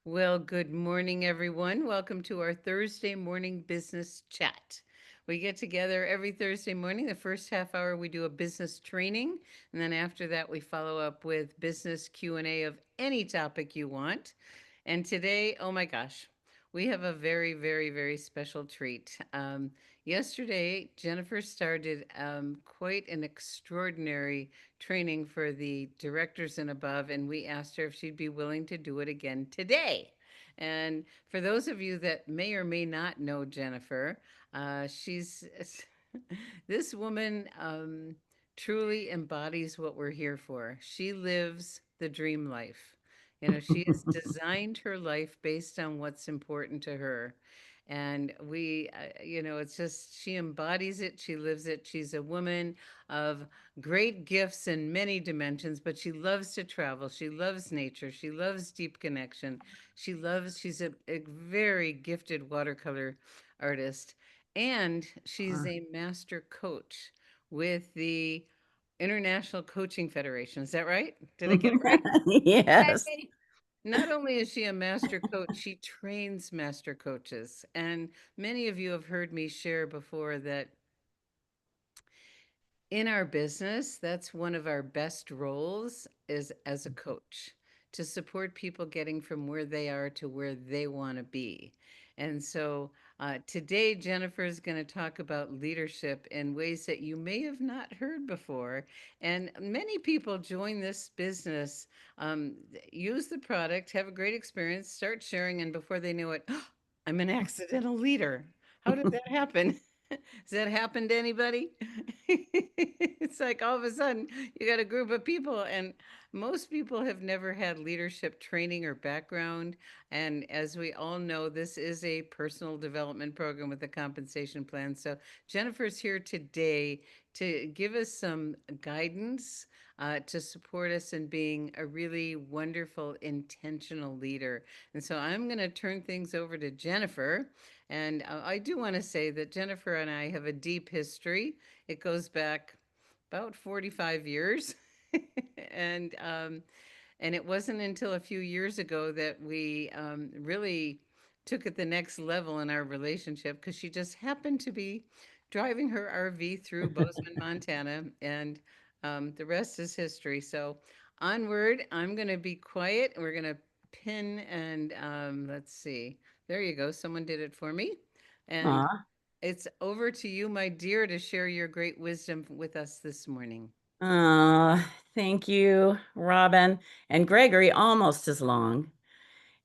Well, good morning, everyone. Welcome to our Thursday morning business chat. We get together every Thursday morning. The first half hour we do a business training, and then after that we follow up with business Q&A of any topic you want. And today, oh my gosh, we have a very, very, very special treat. Yesterday, Jennifer started quite an extraordinary training for the directors and above, and we asked her if she'd be willing to do it again today. And for those of you that may or may not know Jennifer, she's this woman truly embodies what we're here for. She lives the dream life. She has designed her life based on what's important to her. And it's just, she embodies it, she lives it. She's a woman of great gifts in many dimensions, but she loves to travel. She loves nature. She loves deep connection. She's a very gifted watercolor artist. And she's Uh, a master coach with the International Coaching Federation. Is that right? Did I get it right? yes. Yay! Not only is she a master coach, she trains master coaches. And many of you have heard me share before that in our business, that's one of our best roles is as a coach to support people getting from where they are to where they want to be. And so today, Jennifer is going to talk about leadership in ways that you may have not heard before. And many people join this business, use the product, have a great experience, start sharing, and before they know it, I'm an accidental leader. How did that happen? Has that happened to anybody? It's like all of a sudden you got a group of people, and most people have never had leadership training or background. And as we all know, this is a personal development program with a compensation plan. So Jennifer's here today to give us some guidance. To support us in being a really wonderful, intentional leader. And so I'm going to turn things over to Jennifer. And I do want to say that Jennifer and I have a deep history. It goes back about 45 years. and and it wasn't until a few years ago that we really took it the next level in our relationship because she just happened to be driving her RV through Bozeman, Montana, and the rest is history. So, onward, I'm going to be quiet. We're going to pin and let's see. There you go. Someone did it for me. And Aw. it's over to you, my dear, to share your great wisdom with us this morning. Thank you, Robin. And Gregory, almost as long.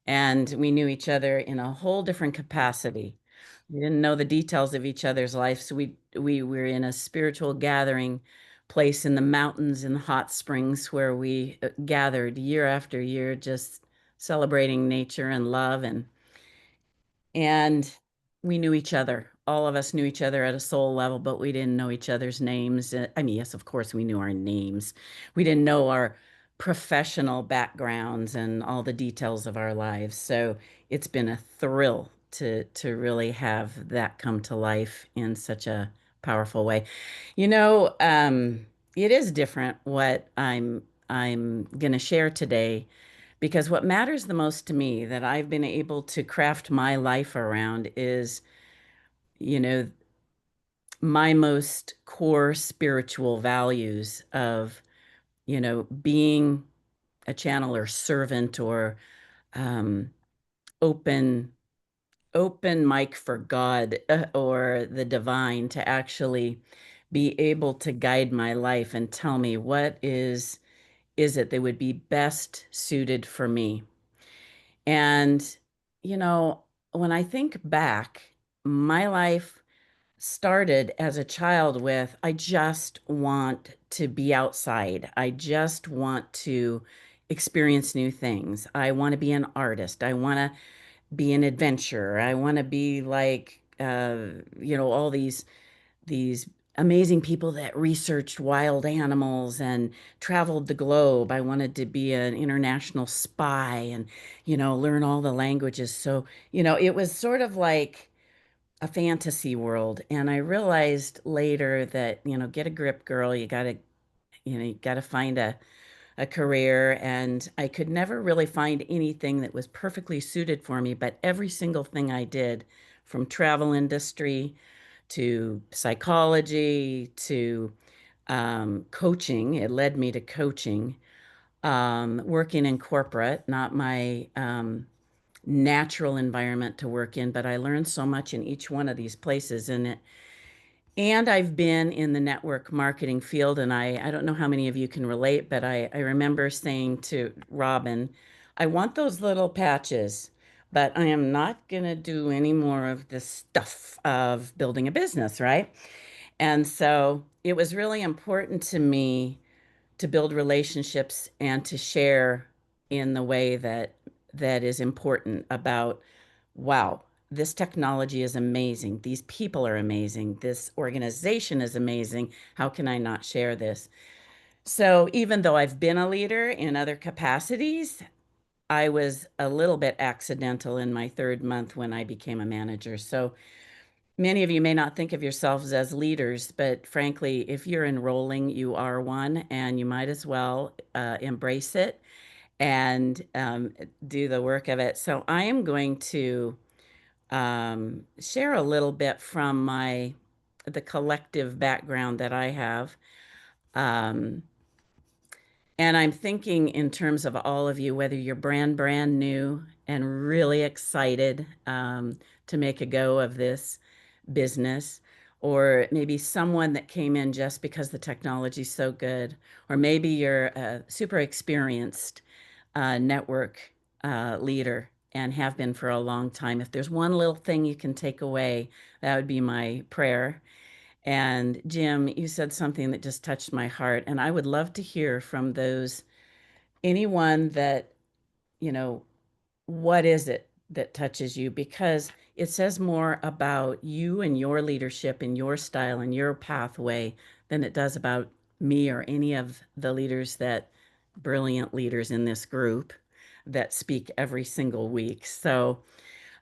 And we knew each other in a whole different capacity. We didn't know the details of each other's life, so we were in a spiritual gathering place in the mountains in hot springs where we gathered year after year, just celebrating nature and love and we knew each other. All of us knew each other at a soul level, but we didn't know each other's names. I mean, yes, of course, we knew our names. We didn't know our professional backgrounds and all the details of our lives. So it's been a thrill to really have that come to life in such a powerful way. You know, it is different what I'm going to share today because what matters the most to me that I've been able to craft my life around is, you know, my most core spiritual values of, being a channel or servant or um, open open mic for God or the divine to actually be able to guide my life and tell me what is it that would be best suited for me. And, you know, when I think back, my life started as a child with, I just want to be outside. I just want to experience new things. I want to be an artist. I want to be an adventurer. I want to be like, all these amazing people that researched wild animals and traveled the globe. I wanted to be an international spy and, learn all the languages. So, it was sort of like a fantasy world. And I realized later that, get a grip, girl. You got to find a career, and I could never really find anything that was perfectly suited for me. But every single thing I did, from travel industry to psychology to coaching, it led me to coaching, working in corporate, not my natural environment to work in, but I learned so much in each one of these places. And I've been in the network marketing field, and I don't know how many of you can relate, but I remember saying to Robin, I want those little patches, but I am not going to do any more of this stuff of building a business, right? And so it was really important to me to build relationships and to share in the way that is important about, wow, this technology is amazing, these people are amazing, this organization is amazing, how can I not share this? So even though I've been a leader in other capacities, I was a little bit accidental in my third month when I became a manager. So many of you may not think of yourselves as leaders, but frankly, if you're enrolling, you are one, and you might as well embrace it and do the work of it. So I am going to share a little bit from the collective background that I have. Um, and I'm thinking in terms of all of you, whether you're brand new and really excited to make a go of this business, or maybe someone that came in just because the technology's so good, or maybe you're a super experienced network leader and have been for a long time. If there's one little thing you can take away, that would be my prayer. And Jim, you said something that just touched my heart. And I would love to hear from anyone that, you know, what is it that touches you? Because it says more about you and your leadership and your style and your pathway than it does about me or any of the brilliant leaders in this group that speak every single week. So,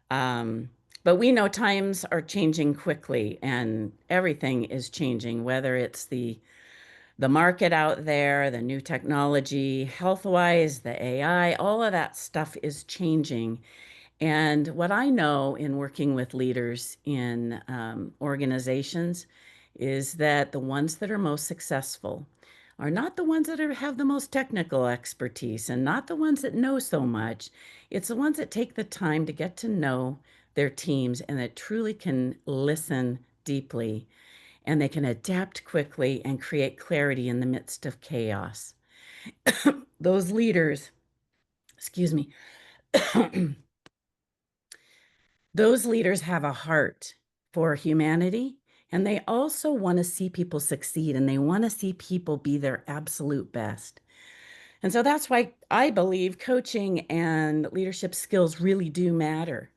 um, but we know times are changing quickly and everything is changing, whether it's the market out there, the new technology, health wise, the AI, all of that stuff is changing. And what I know in working with leaders in organizations is that the ones that are most successful are not the ones that have the most technical expertise and not the ones that know so much. It's the ones that take the time to get to know their teams and that truly can listen deeply and they can adapt quickly and create clarity in the midst of chaos. Those leaders, excuse me, those leaders have a heart for humanity and they also want to see people succeed and they want to see people be their absolute best. And so that's why I believe coaching and leadership skills really do matter.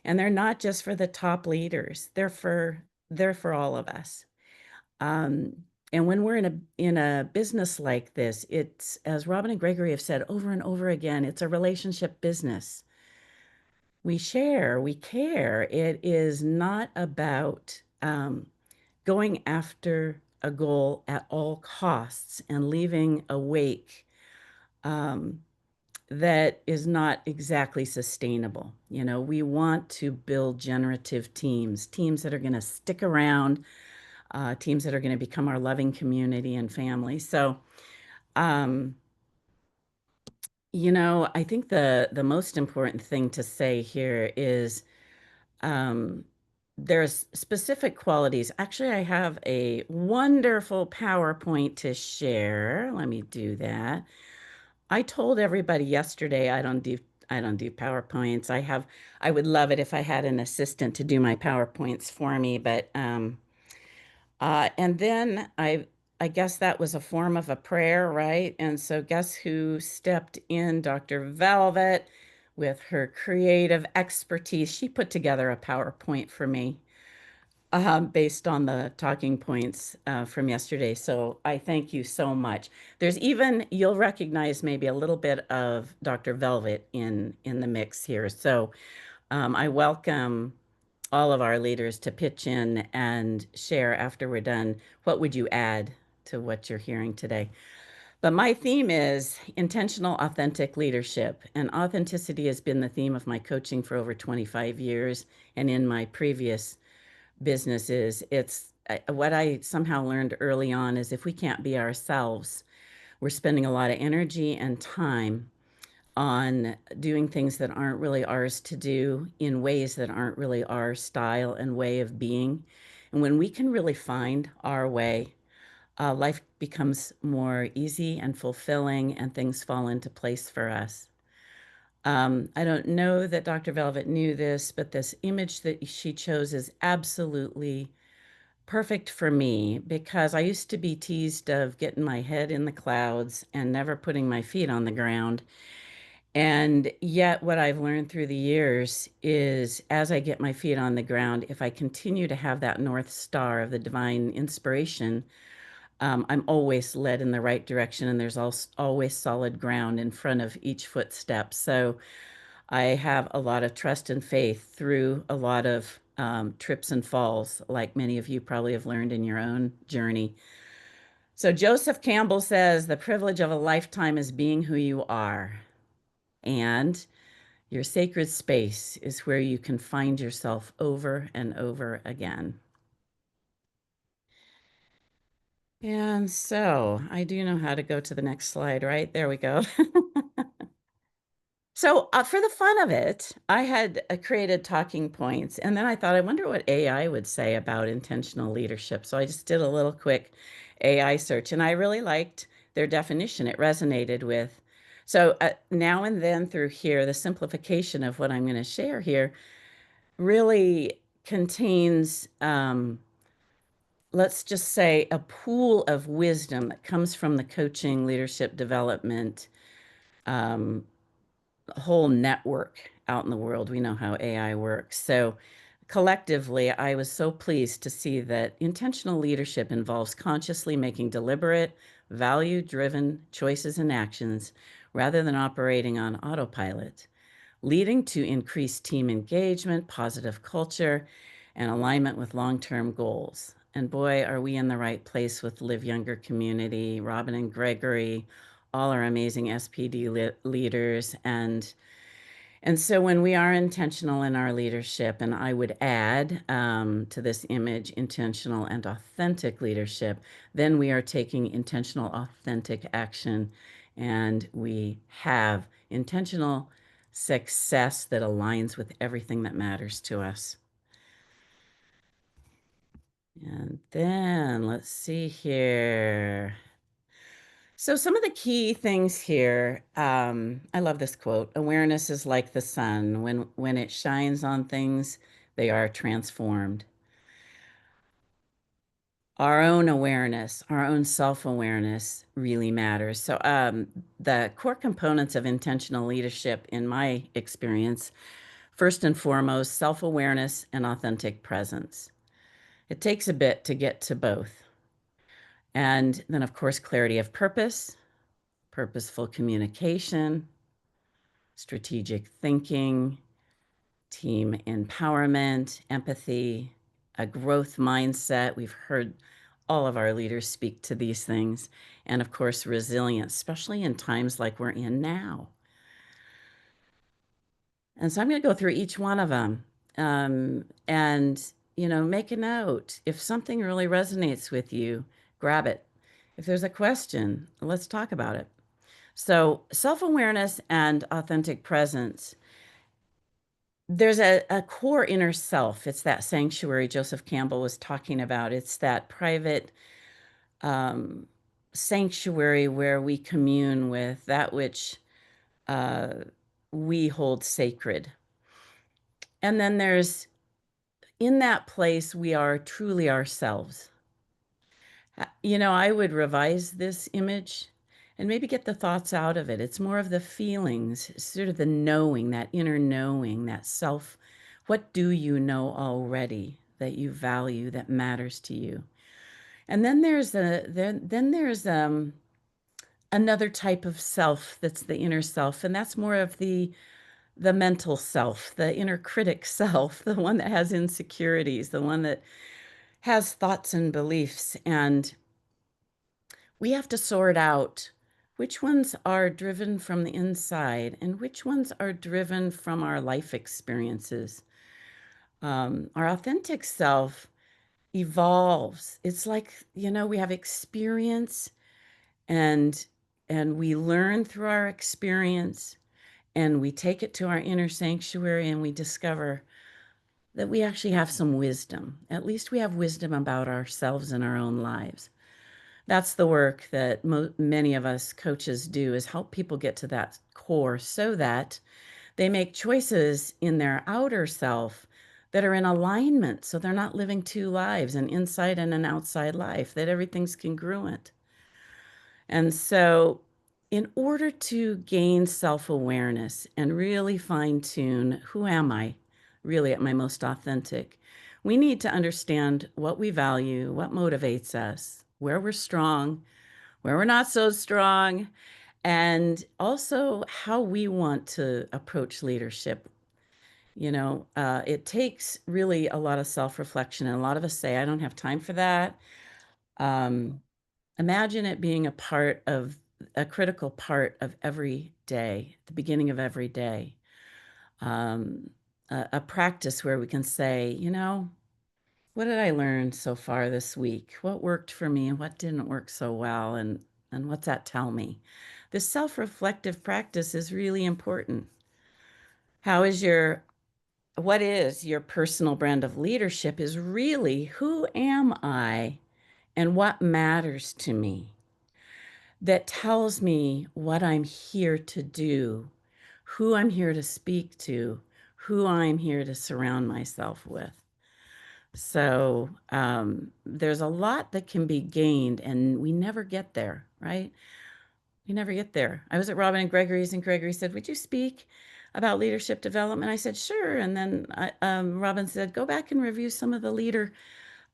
And they're not just for the top leaders. They're for all of us. Um, and when we're in a business like this, it's as Robin and Gregory have said over and over again, it's a relationship business. We share, we care. It is not about going after a goal at all costs and leaving a wake um, that is not exactly sustainable. You know, we want to build generative teams, teams that are going to stick around, teams that are going to become our loving community and family. So, um, I think the most important thing to say here is um, there's specific qualities. Actually, I have a wonderful PowerPoint to share. Let me do that. I told everybody yesterday I don't do PowerPoints. I would love it if I had an assistant to do my PowerPoints for me, but and then I guess that was a form of a prayer, right? And so guess who stepped in? Dr. Velvet with her creative expertise. She put together a PowerPoint for me based on the talking points from yesterday. So I thank you so much. You'll recognize maybe a little bit of Dr. Velvet in the mix here. So I welcome all of our leaders to pitch in and share after we're done. What would you add to what you're hearing today? But my theme is intentional, authentic leadership. And authenticity has been the theme of my coaching for over 25 years. And in my previous businesses, it's what I somehow learned early on is if we can't be ourselves, we're spending a lot of energy and time on doing things that aren't really ours to do in ways that aren't really our style and way of being. And when we can really find our way, life becomes more easy and fulfilling, and things fall into place for us. I don't know that Dr. Velvet knew this, but this image that she chose is absolutely perfect for me because I used to be teased of getting my head in the clouds and never putting my feet on the ground. And yet, what I've learned through the years is as I get my feet on the ground, if I continue to have that North Star of the divine inspiration, I'm always led in the right direction, and there's always solid ground in front of each footstep. So I have a lot of trust and faith through a lot of trips and falls, like many of you probably have learned in your own journey. So Joseph Campbell says, the privilege of a lifetime is being who you are. And your sacred space is where you can find yourself over and over again. And so I do know how to go to the next slide, right? There we go. So, for the fun of it, I had created talking points, and then I thought, I wonder what AI would say about intentional leadership. So I just did a little quick AI search, and I really liked their definition. It resonated with. So now and then through here, the simplification of what I'm going to share here really contains, let's just say, a pool of wisdom that comes from the coaching, leadership development, um, whole network out in the world. We know how AI works. So, collectively, I was so pleased to see that intentional leadership involves consciously making deliberate, value driven choices and actions rather than operating on autopilot, leading to increased team engagement, positive culture, and alignment with long term goals. And boy, are we in the right place with Live Younger community, Robin and Gregory, all our amazing SPD leaders. And so when we are intentional in our leadership, and I would add to this image intentional and authentic leadership, then we are taking intentional, authentic action, and we have intentional success that aligns with everything that matters to us. And then let's see here. So, some of the key things here, I love this quote: awareness is like the sun. When it shines on things, they are transformed. Our own awareness, our own self awareness really matters. So, the core components of intentional leadership, in my experience, first and foremost, self awareness and authentic presence. It takes a bit to get to both. And then, of course, clarity of purpose, purposeful communication, strategic thinking, team empowerment, empathy, a growth mindset. We've heard all of our leaders speak to these things. And of course, resilience, especially in times like we're in now. And so I'm going to go through each one of them and, make a note. If something really resonates with you, grab it. If there's a question, let's talk about it. So, self awareness and authentic presence. There's a core inner self. It's that sanctuary Joseph Campbell was talking about. It's that private um, sanctuary where we commune with that which uh, we hold sacred. And then in that place, we are truly ourselves. I would revise this image and maybe get the thoughts out of it. It's more of the feelings, sort of the knowing, that inner knowing, that self. What do you know already that you value, that matters to you? And then there's another type of self that's the inner self, and that's more of the mental self, the inner critic self, the one that has insecurities, the one that has thoughts and beliefs. And we have to sort out. Which ones are driven from the inside and which ones are driven from our life experiences? Our authentic self evolves. It's like, we have experience and we learn through our experience and we take it to our inner sanctuary and we discover that we actually have some wisdom. At least we have wisdom about ourselves and our own lives. That's the work that many of us coaches do, is help people get to that core so that they make choices in their outer self that are in alignment, so they're not living two lives, an inside and an outside life, that everything's congruent. And so, in order to gain self awareness and really fine tune who am I really at my most authentic, we need to understand what we value, what motivates us, where we're strong, where we're not so strong, and also how we want to approach leadership. It takes really a lot of self reflection, and a lot of us say, I don't have time for that. Um, Imagine it being a critical part of every day, the beginning of every day. Um, a practice where we can say, what did I learn so far this week? What worked for me and what didn't work so well? And what's that tell me? This self-reflective practice is really important. How is your what is your personal brand of leadership is really who am I and what matters to me, that tells me what I'm here to do, who I'm here to speak to, who I'm here to surround myself with. So there's a lot that can be gained, and we never get there, right? We never get there. I was at Robin and Gregory's, and Gregory said, would you speak about leadership development? I said, sure. And then Robin said, go back and review some of the leader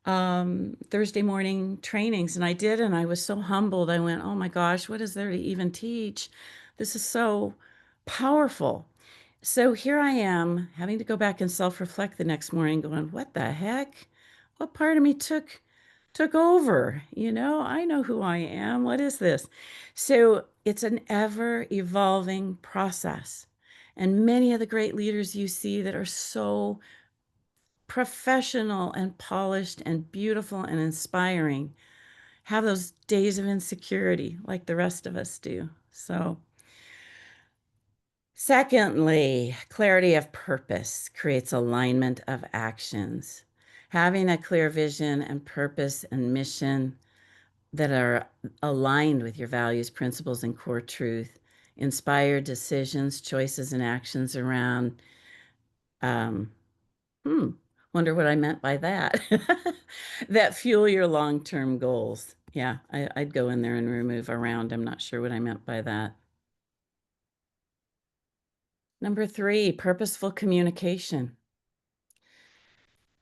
Thursday morning trainings. And I did, and I was so humbled. I went, oh my gosh, what is there to even teach? This is so powerful. So here I am having to go back and self-reflect the next morning, going, what the heck? What part of me took over? I know who I am. What is this? So it's an ever evolving process. And many of the great leaders you see that are so professional and polished and beautiful and inspiring have those days of insecurity like the rest of us do. So, secondly, clarity of purpose creates alignment of actions. Having a clear vision and purpose and mission that are aligned with your values, principles, and core truth inspire decisions, choices, and actions around um, Hmm. Wonder what I meant by that. That fuel your long-term goals. Yeah, I'd go in there and remove around. I'm not sure what I meant by that. Number three, purposeful communication.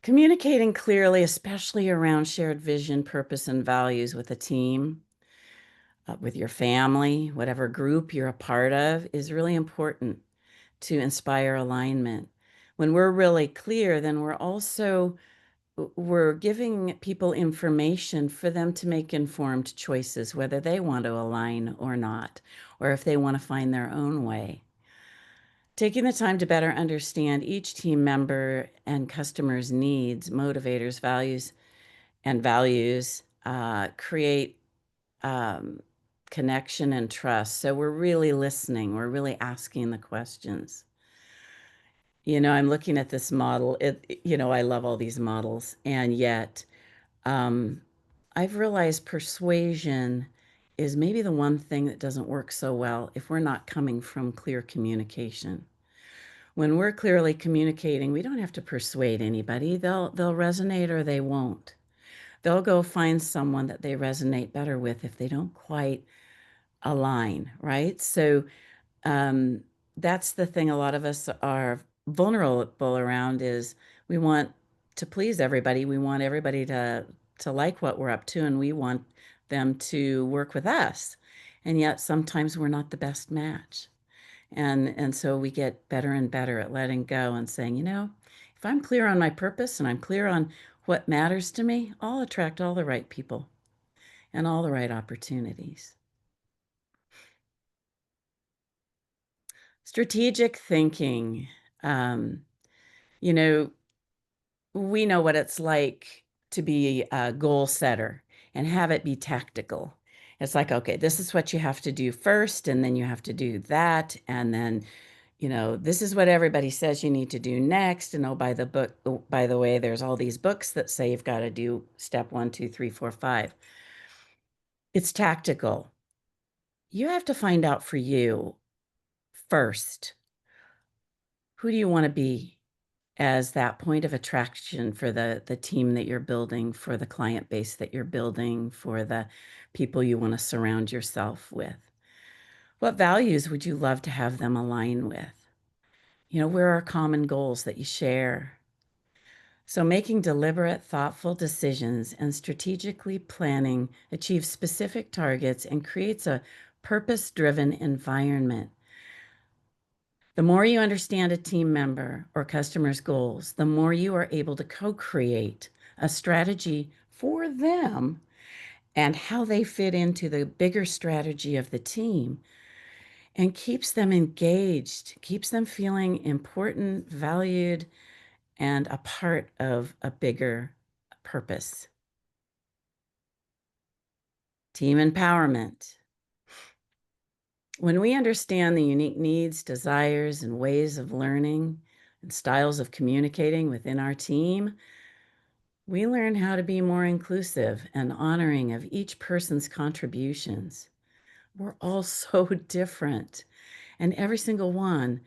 Communicating clearly, especially around shared vision, purpose, and values with a team, with your family, whatever group you're a part of, is really important to inspire alignment. When we're really clear, then we're giving people information for them to make informed choices, whether they want to align or not, or if they want to find their own way. Taking the time to better understand each team member and customer's needs, motivators, values create um, connection and trust. So we're really listening, we're really asking the questions. I'm looking at this model. I love all these models, and yet um, I've realized persuasion is maybe the one thing that doesn't work so well if we're not coming from clear communication. When we're clearly communicating, we don't have to persuade anybody. They'll resonate or they won't. They'll go find someone that they resonate better with if they don't quite align, right? So um, that's the thing a lot of us are vulnerable around, is we want to please everybody. We want everybody to like what we're up to, and we want them to work with us. And yet sometimes we're not the best match. And so we get better and better at letting go and saying, if I'm clear on my purpose and I'm clear on what matters to me, I'll attract all the right people and all the right opportunities. Strategic thinking. Um, you know, we know what it's like to be a goal setter and have it be tactical. It's like, okay, this is what you have to do first, and then you have to do that, and then, this is what everybody says you need to do next. And oh, by the way, there's all these books that say you've got to do step one, two, three, four, five. It's tactical. You have to find out for you first, who do you want to be as that point of attraction for the team that you're building, for the client base that you're building, for the people you want to surround yourself with? What values would you love to have them align with? Where are common goals that you share? So, making deliberate, thoughtful decisions and strategically planning achieves specific targets and creates a purpose driven environment. The more you understand a team member or customer's goals, the more you are able to co create a strategy for them and how they fit into the bigger strategy of the team, and keeps them engaged, keeps them feeling important, valued, and a part of a bigger purpose. Team empowerment. When we understand the unique needs, desires, and ways of learning and styles of communicating within our team, we learn how to be more inclusive and honoring of each person's contributions. We're all so different, and every single one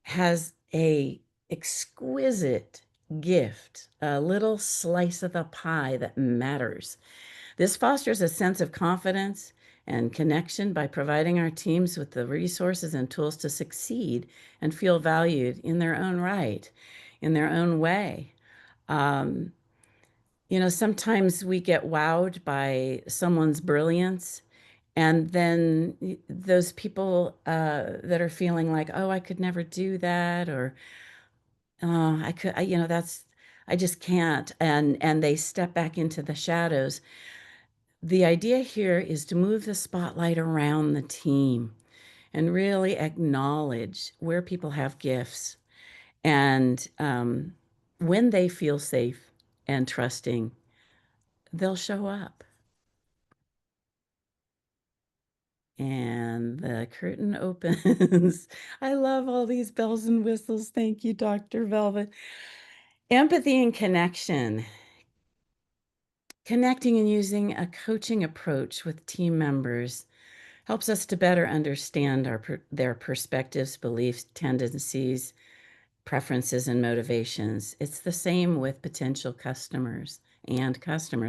has a exquisite gift, a little slice of the pie that matters. This fosters a sense of confidence and connection by providing our teams with the resources and tools to succeed and feel valued in their own right, in their own way. Um, Sometimes we get wowed by someone's brilliance, and then those people that are feeling like, oh, I could never do that, or I could, I just can't, and they step back into the shadows. The idea here is to move the spotlight around the team and really acknowledge where people have gifts. And when they feel safe and trusting, they'll show up. And the curtain opens. I love all these bells and whistles. Thank you, Dr. Velvet. Empathy and connection. Connecting and using a coaching approach with team members helps us to better understand their perspectives, beliefs, tendencies, preferences, and motivations. It's the same with potential customers,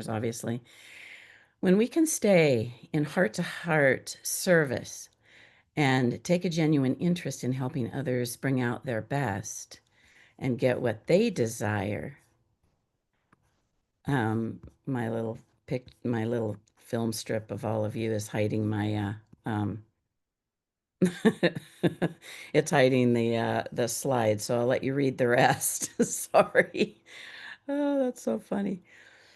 obviously. When we can stay in heart to heart service and take a genuine interest in helping others bring out their best and get what they desire. My little film strip of all of you is hiding my it's hiding the slide, so I'll let you read the rest. Sorry. Oh, that's so funny.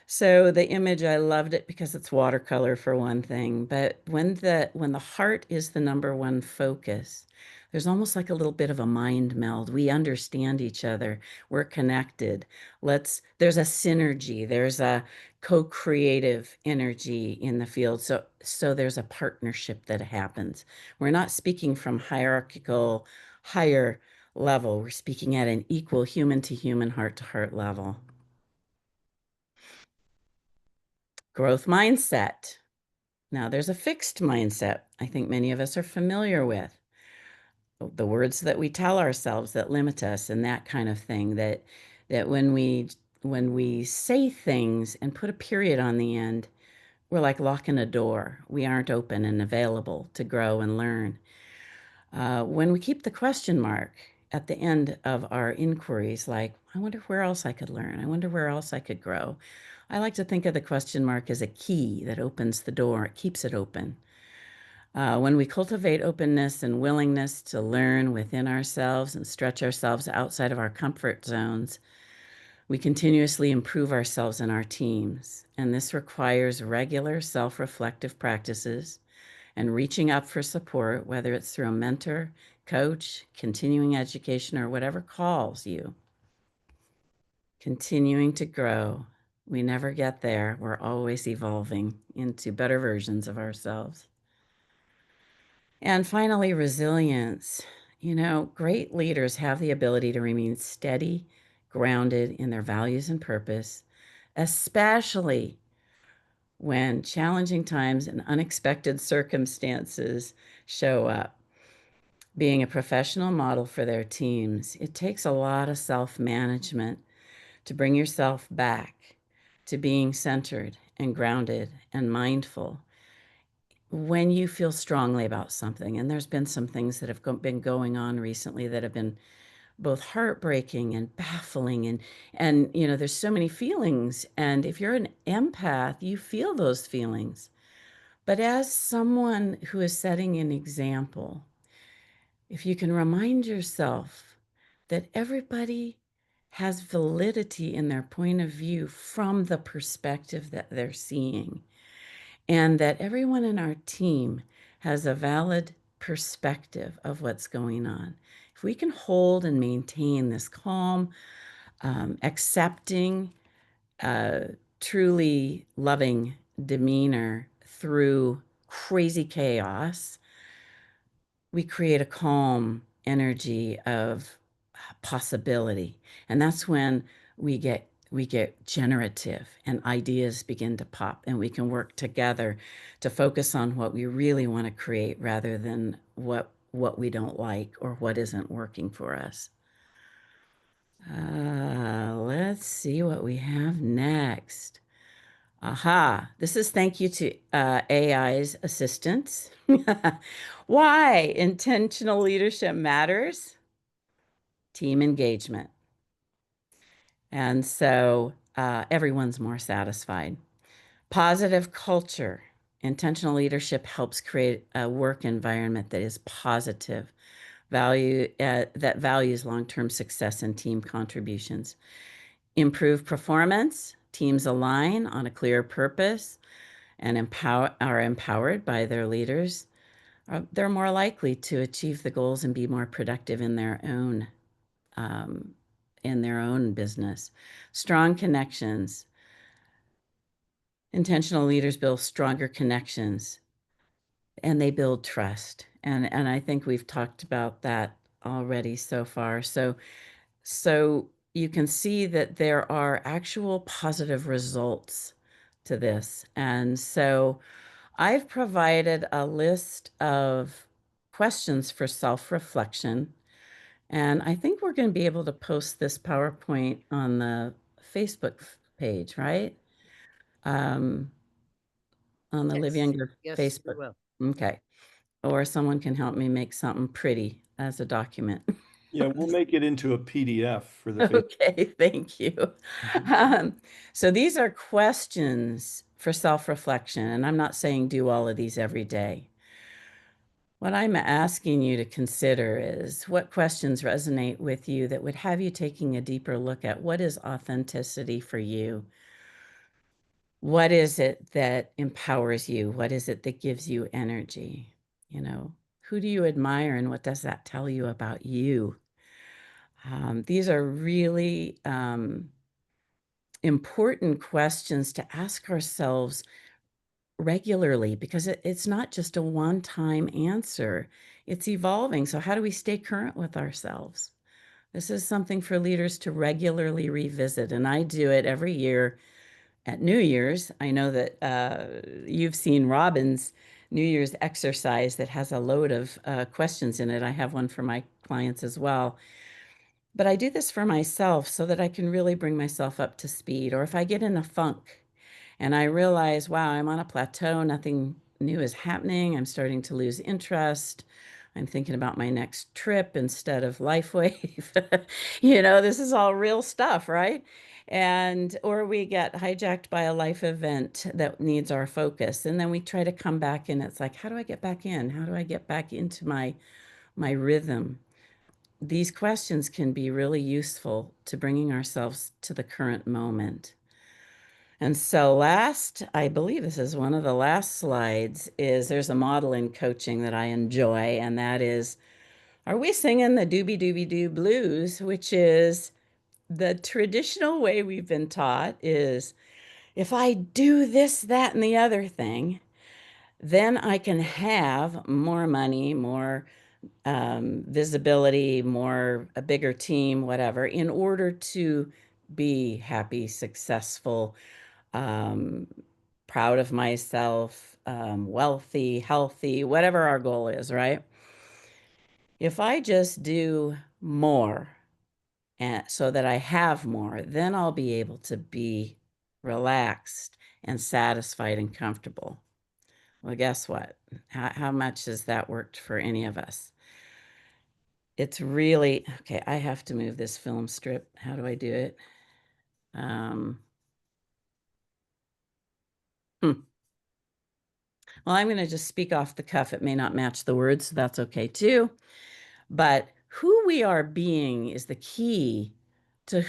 So the image, I loved it because it's watercolor for one thing, but when the heart is the number one focus, there's almost like a little bit of a mind meld. We understand each other. We're connected. There's a synergy. There's a co-creative energy in the field. So there's a partnership that happens. We're not speaking from hierarchical, higher level. We're speaking at an equal human to human, heart to heart level. Growth mindset. Now, there's a fixed mindset I think many of us are familiar with. The words that we tell ourselves that limit us and that kind of thing, that when we say things and put a period on the end, we're like locking a door. We aren't open and available to grow and learn. When we keep the question mark at the end of our inquiries, like, I wonder where else I could learn. I wonder where else I could grow. I like to think of the question mark as a key that opens the door, it keeps it open. When we cultivate openness and willingness to learn within ourselves and stretch ourselves outside of our comfort zones, we continuously improve ourselves and our teams. And this requires regular self reflective practices and reaching up for support, whether it's through a mentor, coach, continuing education, or whatever calls you, continuing to grow. We never get there. We're always evolving into better versions of ourselves. And finally, resilience. You know, great leaders have the ability to remain steady, grounded in their values and purpose, especially when challenging times and unexpected circumstances show up. Being a professional model for their teams, it takes a lot of self management to bring yourself back to being centered and grounded and mindful when you feel strongly about something. And there's been some things that have been going on recently that have been both heartbreaking and baffling, and you know, there's so many feelings, and if you're an empath, you feel those feelings. But as someone who is setting an example, if you can remind yourself that everybody has validity in their point of view from the perspective that they're seeing, and that everyone in our team has a valid perspective of what's going on. If we can hold and maintain this calm, accepting, uh, truly loving demeanor through crazy chaos, we create a calm energy of possibility. And that's when we get generative and ideas begin to pop, and we can work together to focus on what we really want to create rather than what we don't like or what isn't working for us. Let's see what we have next. Aha, this is thank you to AI's assistants. Why intentional leadership matters? Team engagement. And so everyone's more satisfied. Positive culture. Intentional leadership helps create a work environment that is positive, that values long-term success and team contributions. Improve performance. Teams align on a clear purpose and are empowered by their leaders. They're more likely to achieve the goals and be more productive um, in their own business. Strong connections. Intentional leaders build stronger connections and they build trust. And I think we've talked about that already so far. So you can see that there are actual positive results to this. And so I've provided a list of questions for self-reflection. And I think we're going to be able to post this PowerPoint on the Facebook page, right? Um, on the Live Yes, Younger yes, we Facebook. will. Okay. Or someone can help me make something pretty as a document. Yeah, we'll make it into a PDF for the Facebook. Okay, thank you. Um, so these are questions for self-reflection, and I'm not saying do all of these every day. What I'm asking you to consider is what questions resonate with you that would have you taking a deeper look at what is authenticity for you? What is it that empowers you? What is it that gives you energy? You know, who do you admire and what does that tell you about you? These are really important questions to ask ourselves regularly because it's not just a one-time answer. It's evolving. So how do we stay current with ourselves? This is something for leaders to regularly revisit, and I do it every year at New Year's. I know that you've seen Robin's New Year's exercise that has a load of questions in it. I have one for my clients as well. But I do this for myself so that I can really bring myself up to speed. Or if I get in a funk and I realize, wow, I'm on a plateau, nothing new is happening, I'm starting to lose interest, I'm thinking about my next trip instead of LifeWave. You know, this is all real stuff, right? And or we get hijacked by a life event that needs our focus. And then we try to come back and it's like, how do I get back in? How do I get back into my rhythm? These questions can be really useful to bringing ourselves to the current moment. And so last, I believe this is one of the last slides, is there's a model in coaching that I enjoy, and that is Are we singing the doobie doobie doo blues, which is the traditional way we've been taught is if I do this, that, and the other thing, then I can have more money, more visibility, more a bigger team, whatever, in order to be happy, successful, um, proud of myself, wealthy, healthy, whatever our goal is, right? If I just do more and so that I have more, then I'll be able to be relaxed and satisfied and comfortable. Well, guess what? How much has that worked for any of us? It's really okay. I have to move this film strip. How do I do it? Um, hmm. Well, I'm going to just speak off the cuff. It may not match the words, so that's okay too. But who we are being is the key to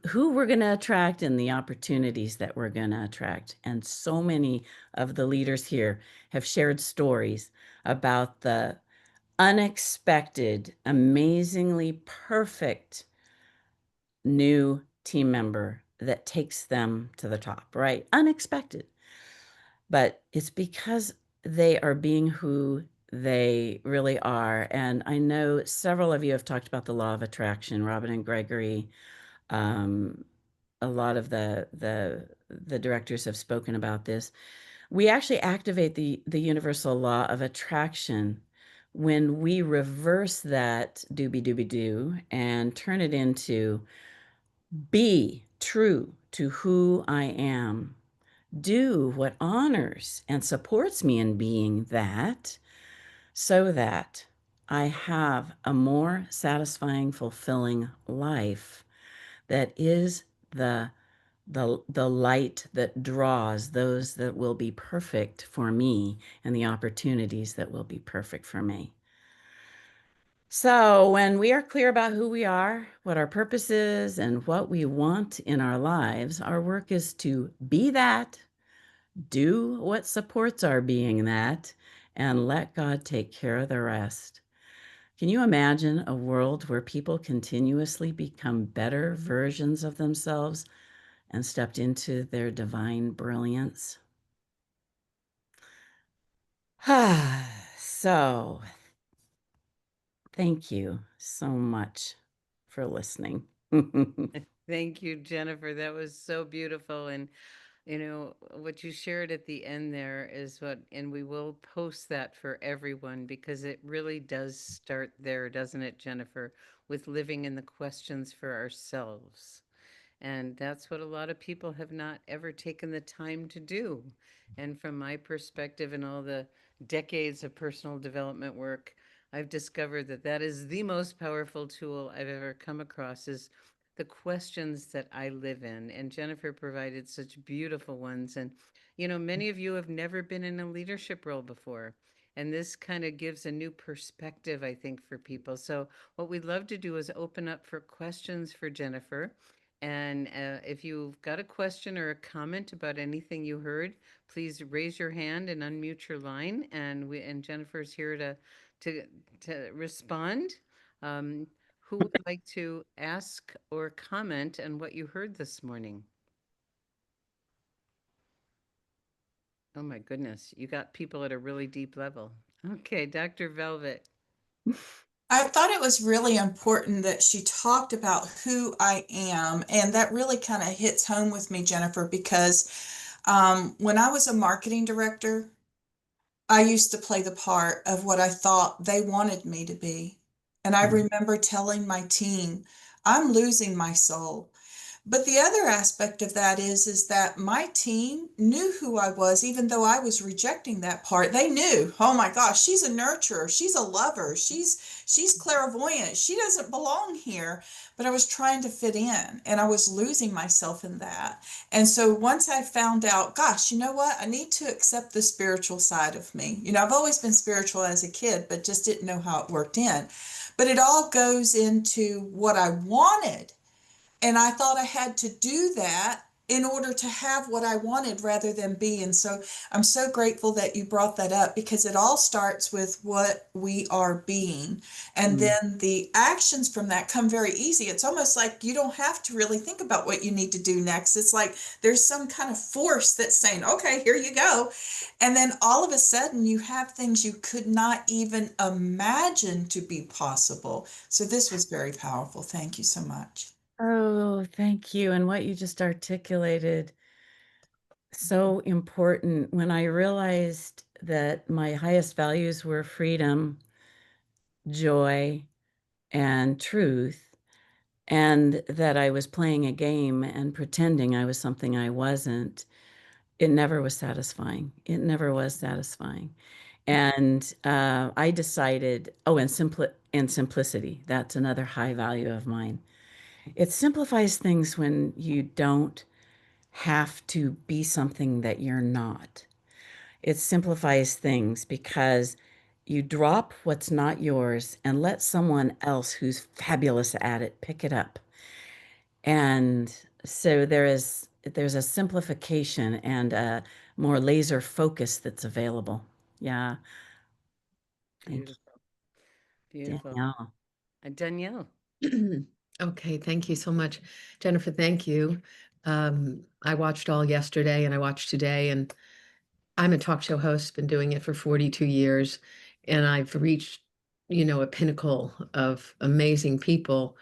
who we're going to attract and the opportunities that we're going to attract. And so many of the leaders here have shared stories about the unexpected, amazingly perfect new team member that takes them to the top, right? Unexpected. But it's because they are being who they really are. And I know several of you have talked about the law of attraction, Robin and Gregory. Um, a lot of the directors have spoken about this. We actually activate the universal law of attraction when we reverse that doobie doobie doo and turn it into be true to who I am. Do what honors and supports me in being that, so that I have a more satisfying, fulfilling life that is the light that draws those that will be perfect for me and the opportunities that will be perfect for me. So, when we are clear about who we are, what our purpose is, and what we want in our lives, our work is to be that, do what supports our being that, and let God take care of the rest. Can you imagine a world where people continuously become better versions of themselves and stepped into their divine brilliance? So, thank you so much for listening. Thank you, Jennifer. That was so beautiful. And what you shared at the end there is what, and we will post that for everyone because it really does start there, doesn't it, Jennifer, with living in the questions for ourselves. And that's what a lot of people have not ever taken the time to do. And from my perspective and all the decades of personal development work, I've discovered that that is the most powerful tool I've ever come across is the questions that I live in. And Jennifer provided such beautiful ones. And, many of you have never been in a leadership role before. And this kind of gives a new perspective, I think, for people. So, what we'd love to do is open up for questions for Jennifer. And if you've got a question or a comment about anything you heard, please raise your hand and unmute your line. And Jennifer's here to to respond. Um, who would like to ask or comment on what you heard this morning? Oh my goodness, you got people at a really deep level. Okay, Dr. Velvet. I thought it was really important that she talked about who I am. And that really kind of hits home with me, Jennifer, because when I was a marketing director, I used to play the part of what I thought they wanted me to be. And I remember telling my team, I'm losing my soul. But the other aspect of that is that my team knew who I was, even though I was rejecting that part. They knew, oh my gosh, she's a nurturer, she's a lover, she's clairvoyant, she doesn't belong here. But I was trying to fit in and I was losing myself in that. And so once I found out, gosh, you know what? I need to accept the spiritual side of me. I've always been spiritual as a kid, but just didn't know how it worked in. But it all goes into what I wanted, and I thought I had to do that in order to have what I wanted rather than be. And so I'm so grateful that you brought that up because it all starts with what we are being. And Mm. then the actions from that come very easy. It's almost like you don't have to really think about what you need to do next. It's like there's some kind of force that's saying, okay, here you go. And then all of a sudden you have things you could not even imagine to be possible. So this was very powerful. Thank you so much. Oh, thank you. And what you just articulated, so important. When I realized that my highest values were freedom, joy, and truth, and that I was playing a game and pretending I was something I wasn't, it never was satisfying. It never was satisfying. And I decided, oh, and simplicity. That's another high value of mine. It simplifies things when you don't have to be something that you're not. It simplifies things because you drop what's not yours and let someone else who's fabulous at it pick it up. And so there's a simplification and a more laser focus that's available. Yeah. Thank Beautiful. you, Beautiful. Danielle. Danielle. Okay, thank you so much. Jennifer, thank you. I watched all yesterday and I watched today, and I'm a talk show host, been doing it for 42 years, and I've reached, a pinnacle of amazing people.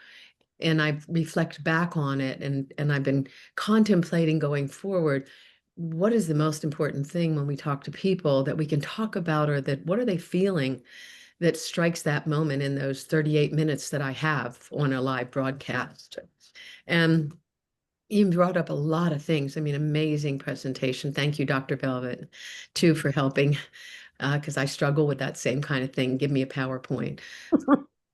And I reflect back on it, and I've been contemplating going forward. What is the most important thing when we talk to people that we can talk about, or that what are they feeling that strikes that moment in those 38 minutes that I have on a live broadcast? And you brought up a lot of things. I mean, amazing presentation. Thank you, Dr. Velvet, too, for helping, because I struggle with that same kind of thing. Give me a PowerPoint.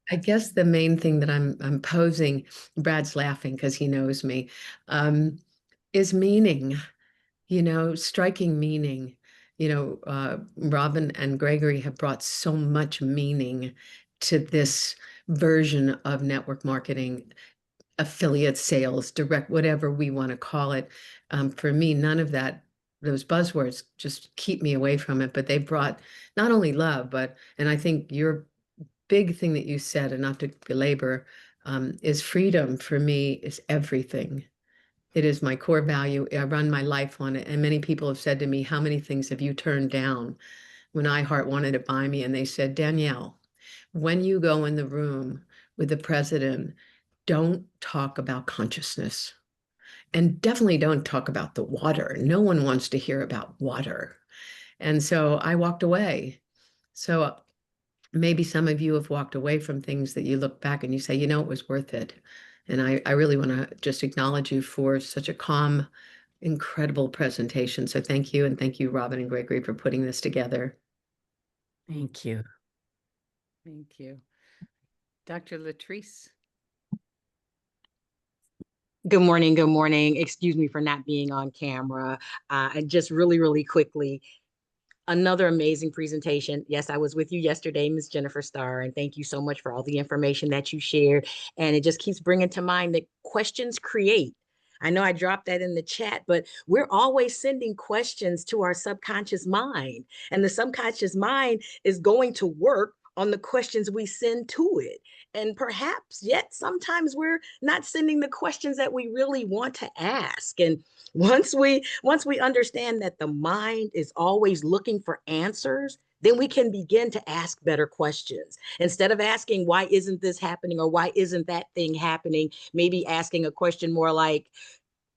I guess the main thing that I'm posing, Brad's laughing because he knows me, is meaning, striking meaning. Robin and Gregory have brought so much meaning to this version of network marketing, affiliate sales, direct, whatever we want to call it. For me, none of that, those buzzwords just keep me away from it, but they brought not only love, and I think your big thing that you said, and not to belabor, is freedom for me is everything. It is my core value. I run my life on it. And many people have said to me, how many things have you turned down when iHeart wanted to buy me? And they said, Danielle, when you go in the room with the president, don't talk about consciousness, and definitely don't talk about the water. No one wants to hear about water. And so I walked away. So maybe some of you have walked away from things that you look back and you say, it was worth it. And I really want to just acknowledge you for such a calm, incredible presentation. So thank you. And thank you, Robin and Gregory, for putting this together. Thank you. Thank you. Dr. Latrice. Good morning. Good morning. Excuse me for not being on camera. And just really, really quickly, another amazing presentation. Yes, I was with you yesterday, Ms. Jennifer Starr, and thank you so much for all the information that you shared. And it just keeps bringing to mind that questions create. I know I dropped that in the chat, but we're always sending questions to our subconscious mind, and the subconscious mind is going to work on the questions we send to it. And perhaps yet sometimes we're not sending the questions that we really want to ask. And once we understand that the mind is always looking for answers, then we can begin to ask better questions. Instead of asking, why isn't this happening, or why isn't that thing happening, maybe asking a question more like,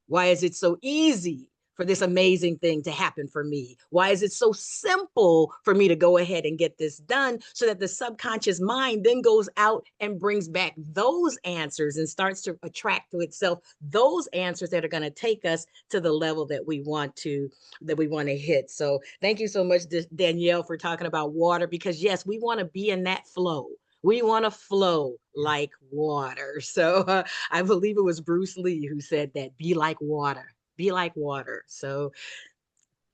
why is it so easy for this amazing thing to happen for me? Why is it so simple for me to go ahead and get this done? So that the subconscious mind then goes out and brings back those answers and starts to attract to itself those answers that are going to take us to the level that we want to hit. So thank you so much, Danielle, for talking about water, because yes, we want to be in that flow. We want to flow like water. So I believe it was Bruce Lee who said that, be like water, be like water. So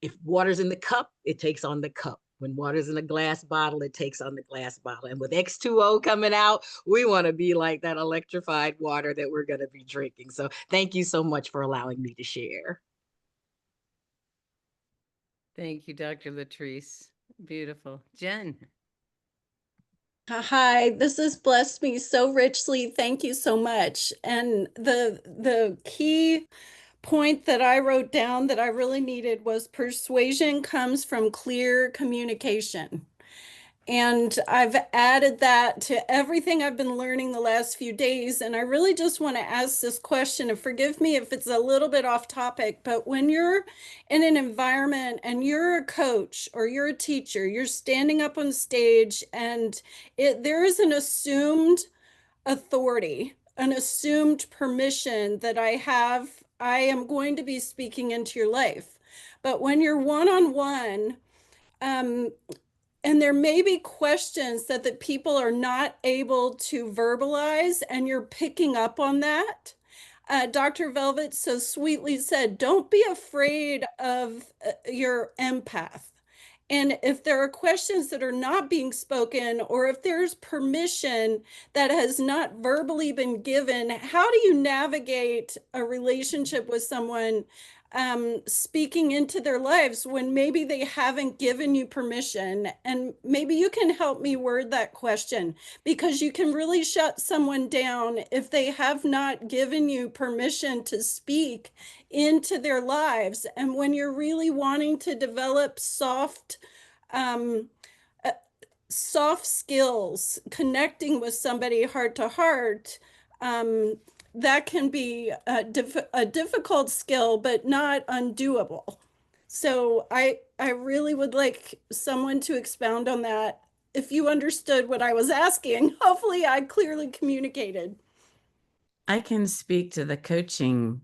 if water's in the cup, it takes on the cup. When water's in a glass bottle, it takes on the glass bottle. And with X2O coming out, we want to be like that electrified water that we're going to be drinking. So thank you so much for allowing me to share. Thank you, Dr. Latrice. Beautiful. Jen. Hi, this has blessed me so richly. Thank you so much. And the key point that I wrote down that I really needed was persuasion comes from clear communication. And I've added that to everything I've been learning the last few days. And I really just want to ask this question, and forgive me if it's a little bit off topic, but when you're in an environment and you're a coach or you're a teacher, you're standing up on stage and there is an assumed authority, an assumed permission that I am going to be speaking into your life. But when you're one-on-one, um, and there may be questions that the people are not able to verbalize, and you're picking up on that. Dr. Velvet so sweetly said, don't be afraid of your empath. And if there are questions that are not being spoken, or if there's permission that has not verbally been given, how do you navigate a relationship with someone speaking into their lives when maybe they haven't given you permission? And maybe you can help me word that question, because you can really shut someone down if they have not given you permission to speak into their lives. And when you're really wanting to develop um, uh, soft skills, connecting with somebody heart to heart, that can be a difficult skill, but not undoable. So I really would like someone to expound on that. If you understood what I was asking, hopefully I clearly communicated. I can speak to the coaching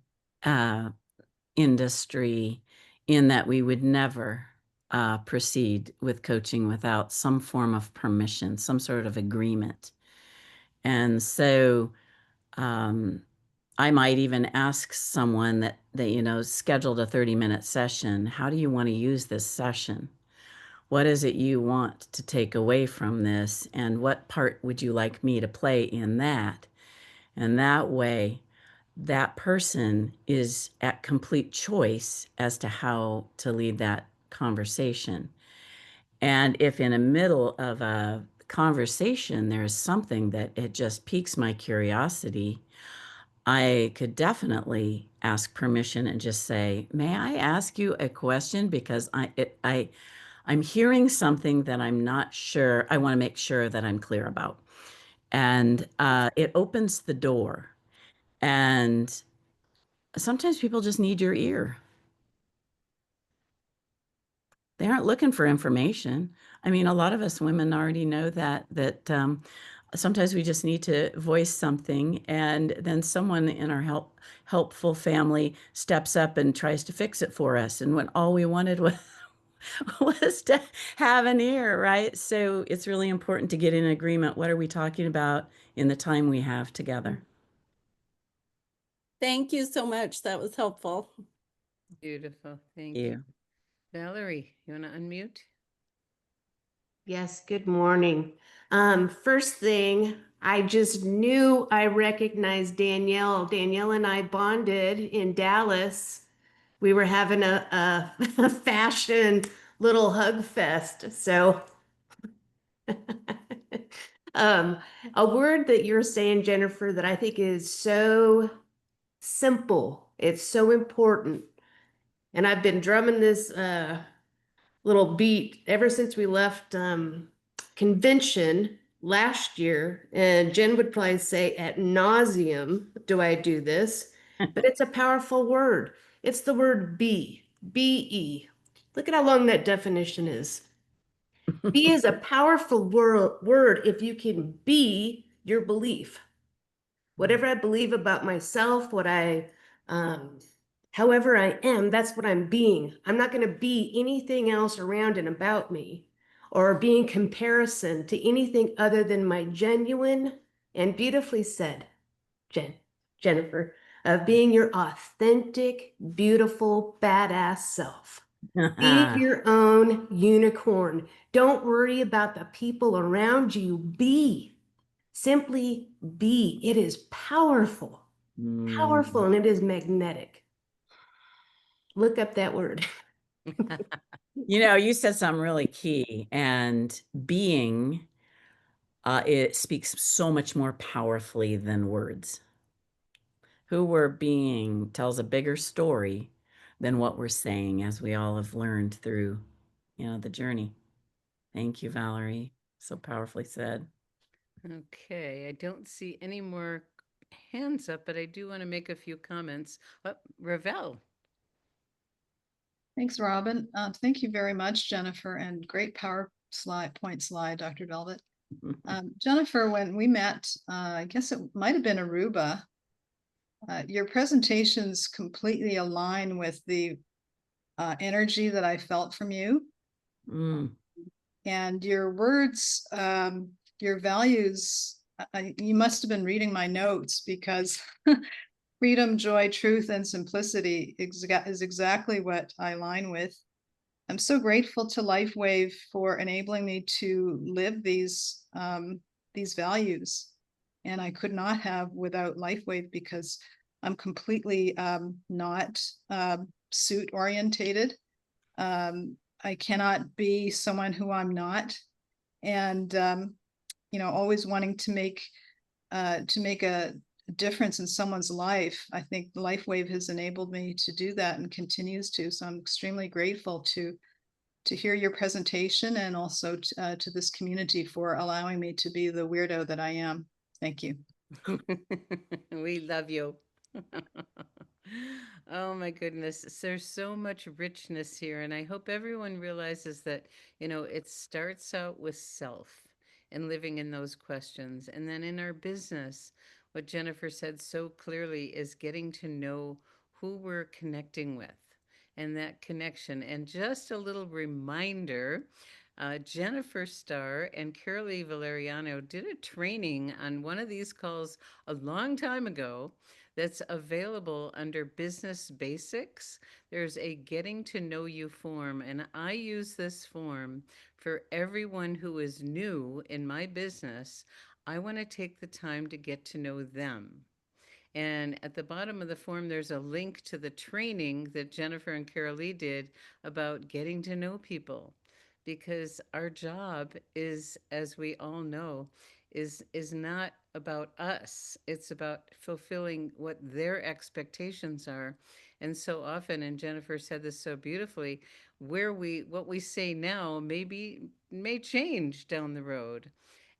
industry in that we would never proceed with coaching without some form of permission, some sort of agreement. And so I might even ask someone that scheduled a 30-minute session, how do you want to use this session? What is it you want to take away from this? And what part would you like me to play in that? And that way, that person is at complete choice as to how to lead that conversation. And if in the middle of a conversation there is something that it just piques my curiosity, I could definitely ask permission and just say, "May I ask you a question? Because I'm hearing something that I'm not sure. I want to make sure that I'm clear about." And it opens the door. And sometimes people just need your ear. They aren't looking for information. I mean, a lot of us women already know that sometimes we just need to voice something, and then someone in our helpful family steps up and tries to fix it for us. And when all we wanted was was to have an ear, right? So it's really important to get in agreement. What are we talking about in the time we have together? Thank you so much. That was helpful. Beautiful. Thank you. You. Valerie, you want to unmute? Yes, good morning. First thing, I just knew I recognized Danielle. Danielle and I bonded in Dallas. We were having a fashion little hug fest. So, um, a word that you're saying, Jennifer, that I think is so simple. It's so important. And I've been drumming this little beat ever since we left convention last year. And Jen would probably say, at nauseum, do I do this? But it's a powerful word. It's the word be, B-E. Look at how long that definition is. Be is a powerful word if you can be your belief. Whatever I believe about myself, um, however I am, that's what I'm being. I'm not going to be anything else around and about me or be in comparison to anything other than my genuine and beautifully said, Jennifer, of being your authentic, beautiful, badass self. Be your own unicorn. Don't worry about the people around you. Be. Simply be. It is powerful, powerful, Mm. and it is magnetic. Look up that word. You know, you said something really key, and being, it speaks so much more powerfully than words. Who we're being tells a bigger story than what we're saying, as we all have learned through, the journey. Thank you, Valerie. So powerfully said. Okay, I don't see any more hands up, but I do want to make a few comments. Ravel. Thanks, Robin. Thank you very much, Jennifer, and great point slide, Dr. Velvet. Jennifer, when we met, I guess it might have been Aruba, your presentations completely align with the energy that I felt from you. Mm. And your words, your values, you must have been reading my notes, because freedom, joy, truth, and simplicity is exactly what I align with. I'm so grateful to LifeWave for enabling me to live these values, and I could not have without LifeWave, because I'm completely not suit orientated. I cannot be someone who I'm not, and always wanting to make a difference in someone's life. I think LifeWave has enabled me to do that and continues to. So I'm extremely grateful to hear your presentation, and also to this community for allowing me to be the weirdo that I am. Thank you. We love you. Oh my goodness. There's so much richness here. And I hope everyone realizes that, it starts out with self and living in those questions. And then in our business, what Jennifer said so clearly is getting to know who we're connecting with and that connection. And just a little reminder, Jennifer Starr and Carolee Valeriano did a training on one of these calls a long time ago that's available under Business Basics. There's a Getting to Know You form, and I use this form for everyone who is new in my business. I want to take the time to get to know them. And at the bottom of the form, there's a link to the training that Jennifer and Carolee did about getting to know people. Because our job is, as we all know, is not about us. It's about fulfilling what their expectations are. And so often, and Jennifer said this so beautifully, what we say now may change down the road.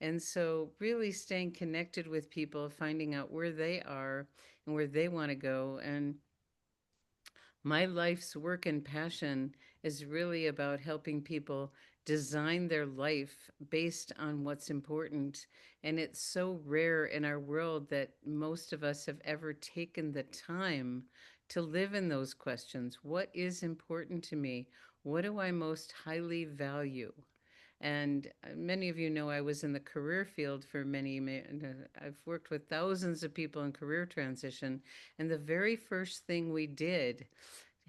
And so, really staying connected with people, finding out where they are and where they want to go. And my life's work and passion is really about helping people design their life based on what's important. And it's so rare in our world that most of us have ever taken the time to live in those questions. What is important to me? What do I most highly value? And many of you know I was in the career field for I've worked with thousands of people in career transition. And the very first thing we did,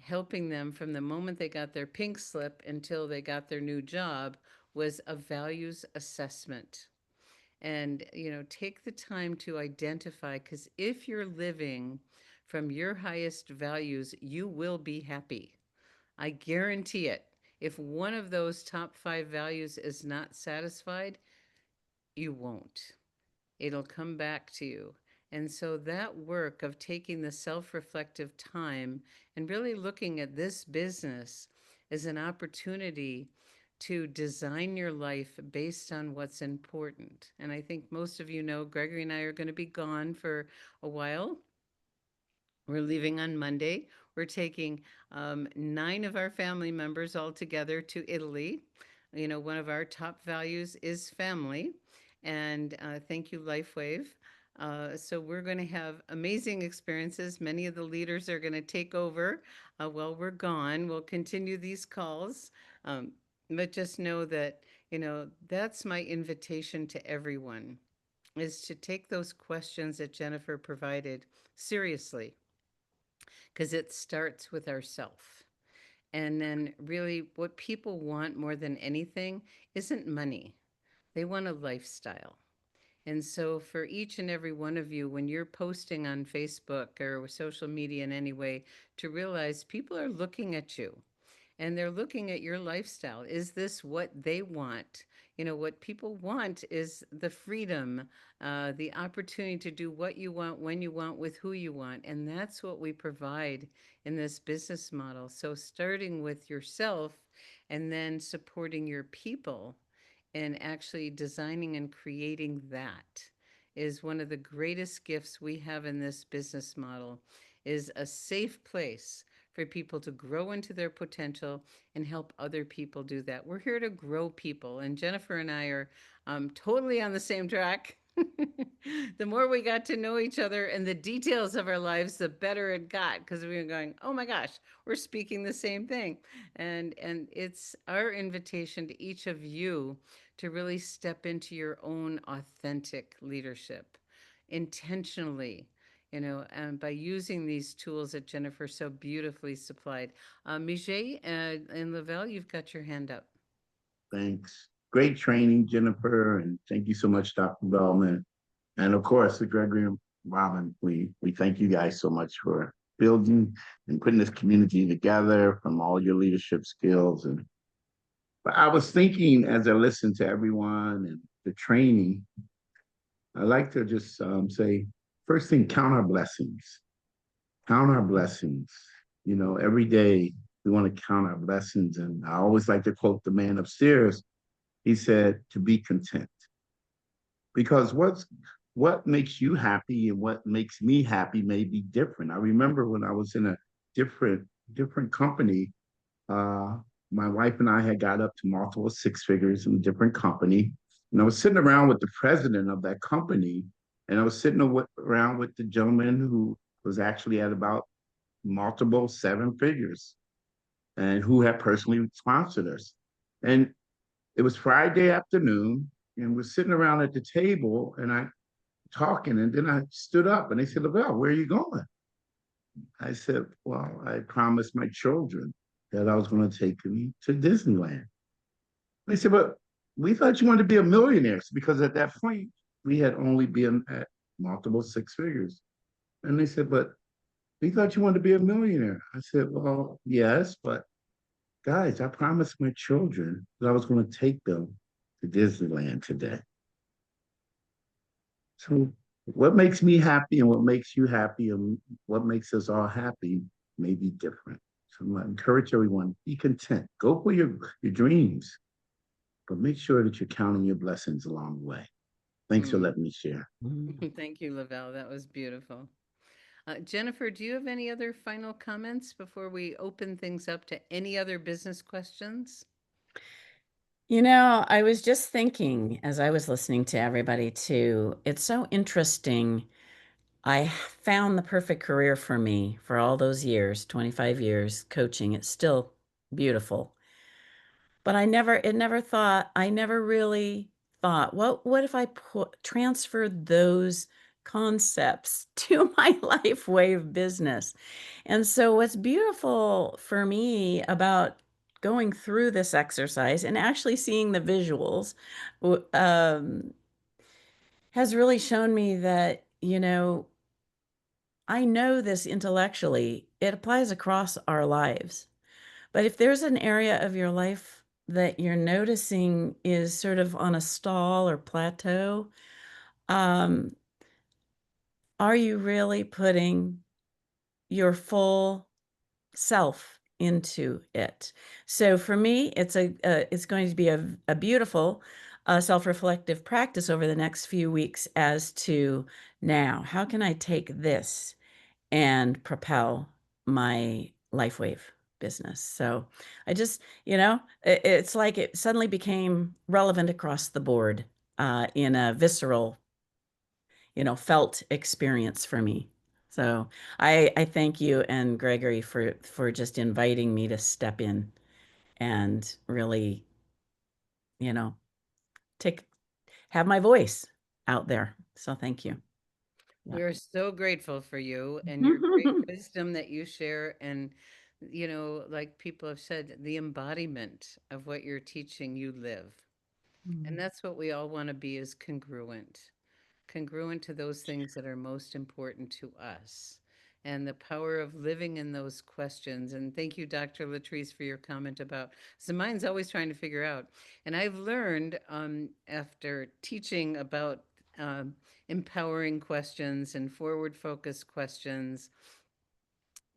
helping them from the moment they got their pink slip until they got their new job, was a values assessment. And, take the time to identify, because if you're living from your highest values, you will be happy. I guarantee it. If one of those top 5 values is not satisfied, you won't. It'll come back to you. And so that work of taking the self reflective time and really looking at this business as an opportunity to design your life based on what's important. And I think most of you know Gregory and I are going to be gone for a while. We're leaving on Monday. We're taking 9 of our family members all together to Italy. One of our top values is family. And thank you, LifeWave. So we're going to have amazing experiences. Many of the leaders are going to take over while we're gone. We'll continue these calls. Um, but just know that, that's my invitation to everyone, is to take those questions that Jennifer provided seriously, because it starts with ourself. And then, really, what people want more than anything isn't money, they want a lifestyle. And so, for each and every one of you, when you're posting on Facebook or social media in any way, to realize people are looking at you and they're looking at your lifestyle. Is this what they want? You know, what people want is the freedom, the opportunity to do what you want, when you want, with who you want. And that's what we provide in this business model. So, starting with yourself and then supporting your people and actually designing and creating that is one of the greatest gifts we have in this business model, is a safe place for people to grow into their potential and help other people do that. We're here to grow people, and Jennifer and I are totally on the same track. The more we got to know each other and the details of our lives, the better it got, because we were going, oh my gosh, we're speaking the same thing. And it's our invitation to each of you to really step into your own authentic leadership intentionally, you know, and by using these tools that Jennifer so beautifully supplied. Mijay and Lavelle, you've got your hand up. Thanks. Great training, Jennifer, and thank you so much, Dr. Bellman. And of course, the Gregory and Robin, we thank you guys so much for building and putting this community together from all your leadership skills. And but I was thinking as I listened to everyone and the training, I like to just say, first thing, count our blessings. Count our blessings. You know, every day we want to count our blessings. And I always like to quote the man upstairs. He said, to be content. Because what makes you happy and what makes me happy may be different. I remember when I was in a different company, uh, my wife and I had got up to multiple six figures in a different company. And I was sitting around with the president of that company, and I was sitting around with the gentleman who was actually at about multiple seven figures and who had personally sponsored us. And it was Friday afternoon, and we're sitting around at the table, and I talking, and then I stood up, and they said, "Lavelle, where are you going?" I said, "Well, I promised my children that I was going to take them to Disneyland." They said, "But we thought you wanted to be a millionaire," because at that point we had only been at multiple six figures. And they said, "But we thought you wanted to be a millionaire." I said, "Well, yes, but guys, I promised my children that I was going to take them to Disneyland today." So what makes me happy and what makes you happy and what makes us all happy may be different. So I encourage everyone, be content. Go for your dreams, but make sure that you're counting your blessings along the way. Thanks for letting me share. Thank you, Lavelle. That was beautiful. Jennifer, do you have any other final comments before we open things up to any other business questions? You know, I was just thinking as I was listening to everybody too, it's so interesting. I found the perfect career for me for all those years, 25 years coaching. It's still beautiful. But I never really thought, what if I transferred those concepts to my life wave business? And so what's beautiful for me about going through this exercise and actually seeing the visuals has really shown me that, you know, I know this intellectually, it applies across our lives. But if there's an area of your life that you're noticing is sort of on a stall or plateau, um, are you really putting your full self into it? So for me, it's going to be a beautiful self-reflective practice over the next few weeks as to now, how can I take this and propel my LifeWave business? So I just, you know, it's like it suddenly became relevant across the board in a visceral, you know, felt experience for me. So I thank you and Gregory for just inviting me to step in and really, you know, have my voice out there. So thank you. We Yeah. are so grateful for you and your great wisdom that you share. And like people have said, the embodiment of what you're teaching, you live. And Mm. that's what we all want to be, is congruent to those things that are most important to us, and the power of living in those questions. And thank you, Dr. Latrice, for your comment about, so mine's always trying to figure out. And I've learned, after teaching about empowering questions and forward focused questions,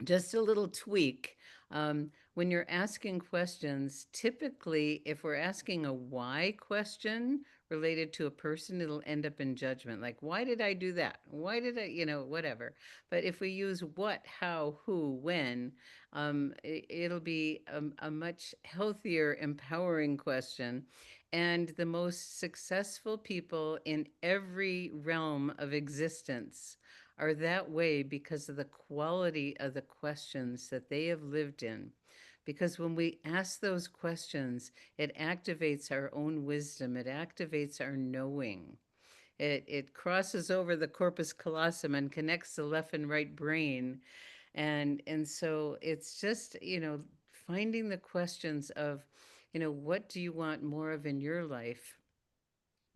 just a little tweak. When you're asking questions, typically, if we're asking a why question related to a person, it'll end up in judgment. Like, why did I do that? Why did I, whatever. But if we use what, how, who, when, it'll be a much healthier, empowering question. And the most successful people in every realm of existence are that way because of the quality of the questions that they have lived in. Because when we ask those questions, it activates our own wisdom, it activates our knowing. It crosses over the corpus callosum and connects the left and right brain. And so it's just, finding the questions of, what do you want more of in your life,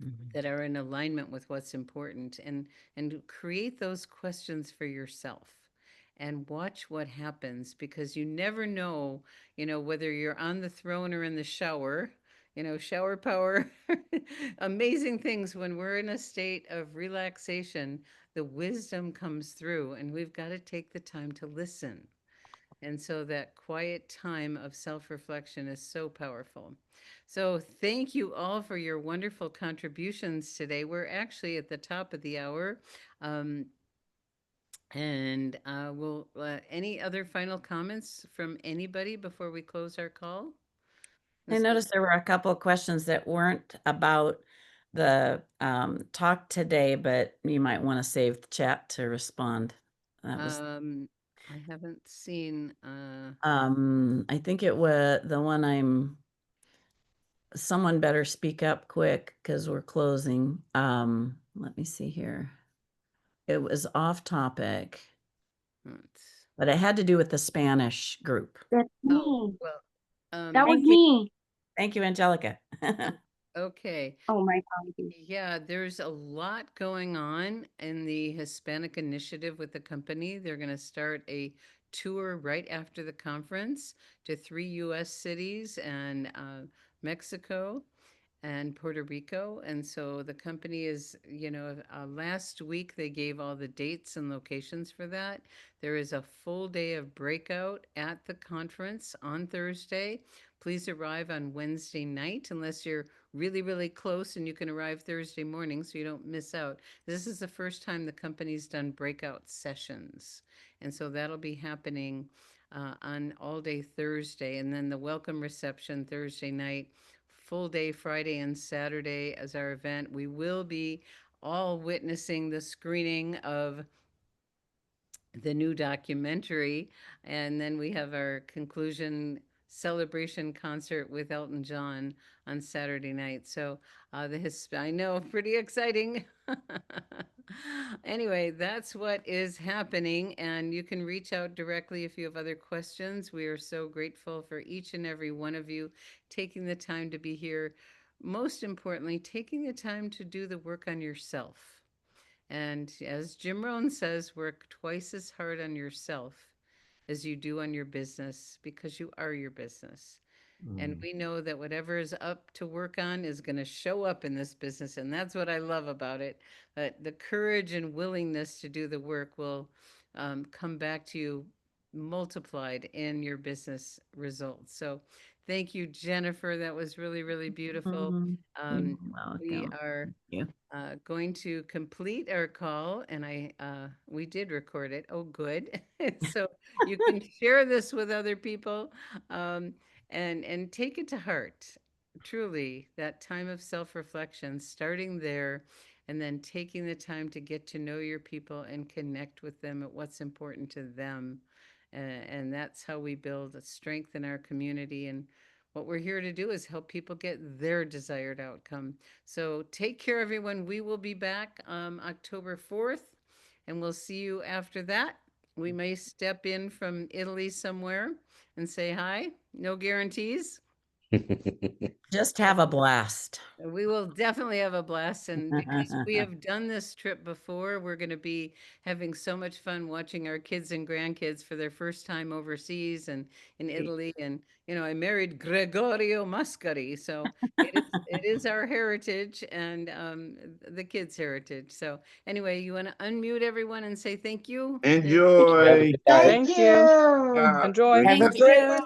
Mhm. that are in alignment with what's important, and create those questions for yourself and watch what happens, because you never know, whether you're on the throne or in the shower. Shower power. Amazing things when we're in a state of relaxation, the wisdom comes through, and we've got to take the time to listen. And so that quiet time of self reflection is so powerful. So, thank you all for your wonderful contributions today. We're actually at the top of the hour. Um, and any other final comments from anybody before we close our call? I This was, noticed there were a couple of questions that weren't about the talk today, but you might want to save the chat to respond. That was, I haven't seen, I think it was the one someone better speak up quick because we're closing. Let me see here. It was off topic, let's- but it had to do with the Spanish group. That's oh, me. well, That was Thank you. me. Thank you, Angelica. okay. Oh, my apologies. Yeah, there's a lot going on in the Hispanic initiative with the company. They're going to start a tour right after the conference to 3 US cities and Mexico and Puerto Rico. And so the company is, last week they gave all the dates and locations for that. There is a full day of breakout at the conference on Thursday. Please arrive on Wednesday night unless you're really, really close and you can arrive Thursday morning so you don't miss out. This is the first time the company's done breakout sessions. And so that'll be happening on all day Thursday. And then the welcome reception Thursday night, full day Friday and Saturday as our event. We will be all witnessing the screening of the new documentary. And then we have our conclusion celebration concert with Elton John on Saturday night. So I know, pretty exciting. Anyway, that's what is happening. And you can reach out directly if you have other questions. We are so grateful for each and every one of you taking the time to be here. Most importantly, taking the time to do the work on yourself. And as Jim Rohn says, work twice as hard on yourself as you do on your business, because you are your business. And Mm. we know that whatever is up to work on is going to show up in this business. And that's what I love about it. But the courage and willingness to do the work will come back to you multiplied in your business results. So thank you, Jennifer. That was really, really beautiful. You're Um, we welcome. are Thank you. going to complete our call, and we did record it. Oh, good. So you can share this with other people, and take it to heart. Truly, that time of self-reflection, starting there, and then taking the time to get to know your people and connect with them at what's important to them. And that's how we build a strength in our community. And what we're here to do is help people get their desired outcome. So take care, everyone. We will be back October 4th, and we'll see you after that. We may step in from Italy somewhere and say hi. No guarantees. Just have a blast. We will definitely have a blast, and because we have done this trip before, we're going to be having so much fun watching our kids and grandkids for their first time overseas and in Italy. And I married Gregorio Mascari, so it is our heritage and the kids' heritage. So anyway, you want to unmute everyone and say thank you. Enjoy. Thank you. Enjoy. Have a Thank great you.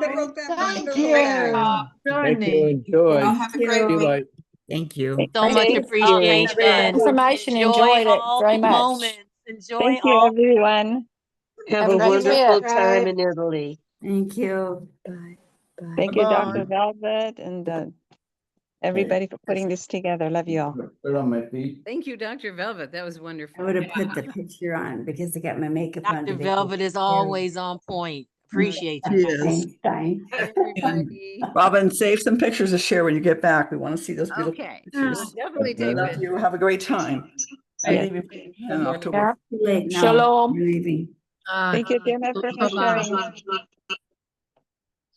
Thank you. Thank you. Enjoy. Have a great See you week. later. Thank you. So much Thank appreciation. Information. Enjoy Enjoyed it all very the much. moments. Enjoy Thank you, all. everyone. Have Have a a great trip. wonderful time in Italy. Thank you. Bye. Bye. Thank you, Bye. Dr. Velvet, and everybody for putting this together. Love you all. Put it on my feet. Thank you, Dr. Velvet. That was I wonderful. would have put the picture on because I got my makeup on Dr. today. Velvet is always on point. Appreciate She you. is. Bye, everybody. Robin, save some pictures to share when you get back. We want to see those beautiful Okay, pictures. definitely take Love it. you. Have a great time. Yes. In October. Too late now. Shalom. You're leaving. Thank you, Jennifer, for Bye-bye. sharing.